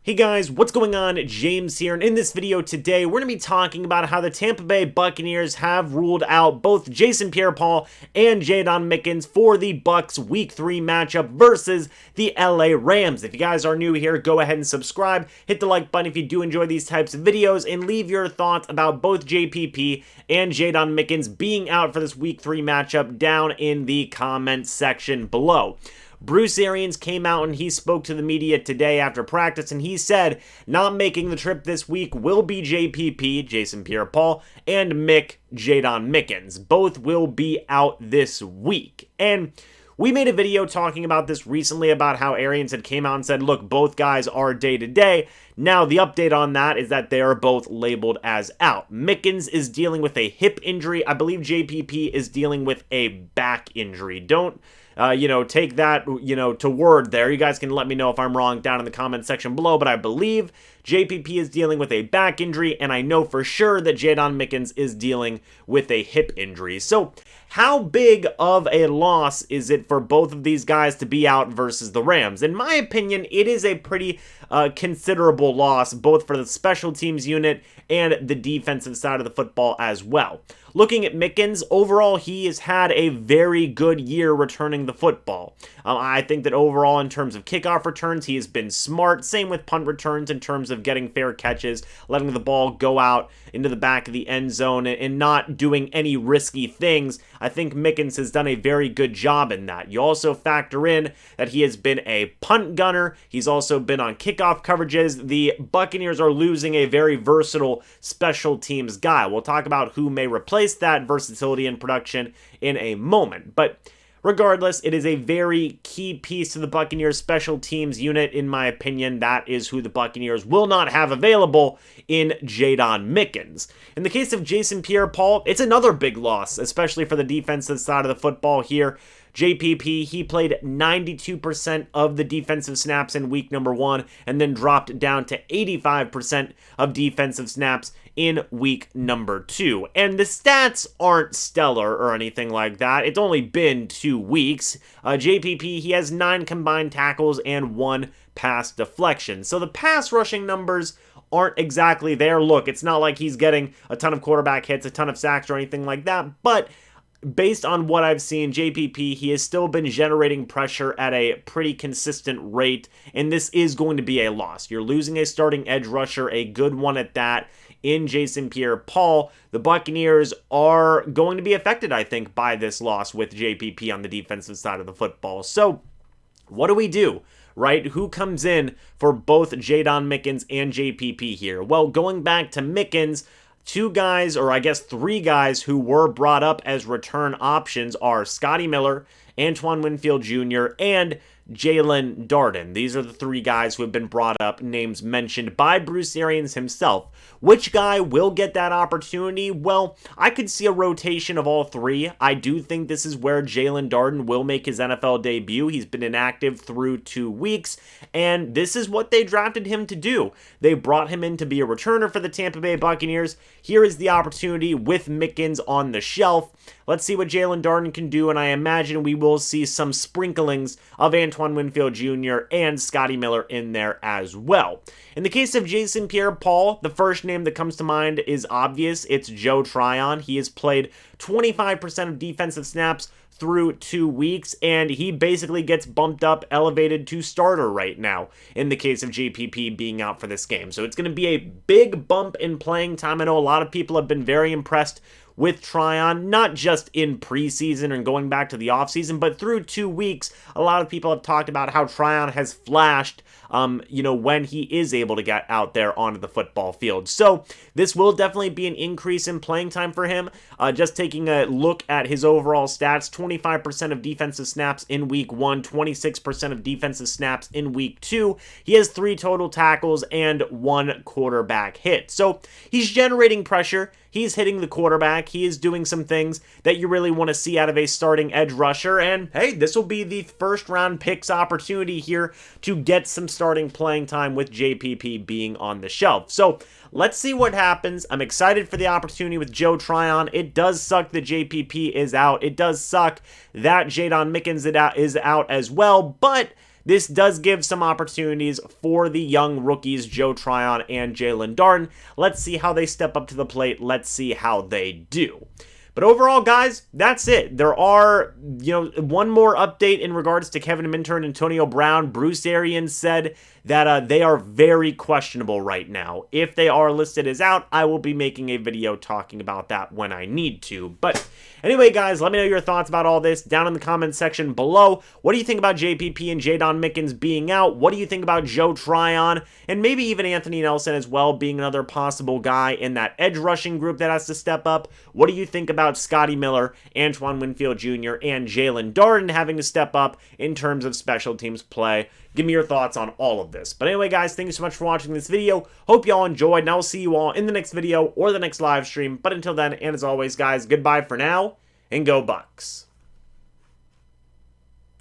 Hey guys, what's going on? James here, and in this video today, we're going to be talking about how the Tampa Bay Buccaneers have ruled out both Jason Pierre Paul and Jaydon Mickens for the Bucs Week 3 matchup versus the LA Rams. If you guys are new here, go ahead and subscribe, hit the like button if you do enjoy these types of videos, and leave your thoughts about both JPP and Jaydon Mickens being out for this Week 3 matchup down in the comments section below. Bruce Arians came out and he spoke to the media today after practice, and he said not making the trip this week will be JPP, Jason Pierre Paul, and Jaydon Mickens. Both will be out this week. And we made a video talking about this recently about how Arians had came out and said, look, both guys are day-to-day. Now, the update on that is that they are both labeled as out. Mickens is dealing with a hip injury. I believe JPP is dealing with a back injury. Don't take that, to word there. You guys can let me know if I'm wrong down in the comment section below, but I believe JPP is dealing with a back injury, and I know for sure that Jaydon Mickens is dealing with a hip injury. So how big of a loss is it for both of these guys to be out versus the Rams? In my opinion, it is a pretty considerable loss, both for the special teams unit and the defensive side of the football as well. Looking at Mickens, overall, he has had a very good year returning the football. I think that overall, in terms of kickoff returns, he has been smart. Same with punt returns in terms of getting fair catches, letting the ball go out into the back of the end zone, and not doing any risky things. I think Mickens has done a very good job in that. You also factor in that he has been a punt gunner. He's also been on kickoff coverages. The Buccaneers are losing a very versatile special teams guy. We'll talk about who may replace that versatility and production in a moment. But regardless, it is a very key piece to the Buccaneers special teams unit, in my opinion. That is who the Buccaneers will not have available in Jaydon Mickens. In the case of Jason Pierre Paul, it's another big loss, especially for the defensive side of the football here. JPP, he played 92% of the defensive snaps in week number 1 and then dropped down to 85% of defensive snaps in week number 2. And the stats aren't stellar or anything like that. It's only been 2 weeks. JPP, he has 9 combined tackles and 1 pass deflection. So the pass rushing numbers aren't exactly there. Look, it's not like he's getting a ton of quarterback hits, a ton of sacks or anything like that, but based on what I've seen, JPP, he has still been generating pressure at a pretty consistent rate, and this is going to be a loss. You're losing a starting edge rusher, a good one at that, in Jason Pierre Paul. The Buccaneers are going to be affected, I think, by this loss with JPP on the defensive side of the football. So what do we do? Right? Who comes in for both Jaydon Mickens and JPP here? Well, going back to Mickens, 2 guys, or I guess 3 guys who were brought up as return options are Scotty Miller, Antoine Winfield Jr., and Jaylon Darden. These are the 3 guys who have been brought up, names mentioned by Bruce Arians himself. Which guy will get that opportunity? Well, I could see a rotation of all 3. I do think this is where Jaylon Darden will make his NFL debut. He's been inactive through 2 weeks, and this is what they drafted him to do. They brought him in to be a returner for the Tampa Bay Buccaneers. Here is the opportunity with Mickens on the shelf. Let's see what Jaylon Darden can do, and I imagine we will see some sprinklings of Antoine Winfield Jr. and Scotty Miller in there as well. In the case of Jason Pierre Paul, the first name that comes to mind is obvious. It's Joe Tryon. He has played 25% of defensive snaps through 2 weeks, and he basically gets bumped up, elevated to starter right now in the case of JPP being out for this game. So it's going to be a big bump in playing time. I know a lot of people have been very impressed with Tryon, not just in preseason and going back to the offseason, but through 2 weeks. A lot of people have talked about how Tryon has flashed, when he is able to get out there onto the football field. So this will definitely be an increase in playing time for him. Just taking a look at his overall stats, 25% of defensive snaps in week 1, 26% of defensive snaps in week 2. He has 3 total tackles and 1 quarterback hit. So he's generating pressure. He's hitting the quarterback. He is doing some things that you really want to see out of a starting edge rusher. And hey, this will be the first round picks opportunity here to get some starting playing time with JPP being on the shelf. So let's see what happens. I'm excited for the opportunity with Joe Tryon. It does suck that JPP is out. It does suck that Jaydon Mickens is out as well. But this does give some opportunities for the young rookies, Joe Tryon and Jaylon Darden. Let's see how they step up to the plate. Let's see how they do. But overall, guys, that's it. There are, one more update in regards to Kevin Minter and Antonio Brown. Bruce Arians said that they are very questionable right now. If they are listed as out, I will be making a video talking about that when I need to. But anyway, guys, let me know your thoughts about all this down in the comments section below. What do you think about JPP and Jaydon Mickens being out? What do you think about Joe Tryon? And maybe even Anthony Nelson as well being another possible guy in that edge rushing group that has to step up? What do you think about Scotty Miller, Antoine Winfield Jr., and Jaylon Darden having to step up in terms of special teams play? Give me your thoughts on all of this. But anyway, guys, thank you so much for watching this video. Hope you all enjoyed, and I will see you all in the next video or the next live stream. But until then, and as always, guys, goodbye for now, and go Bucs.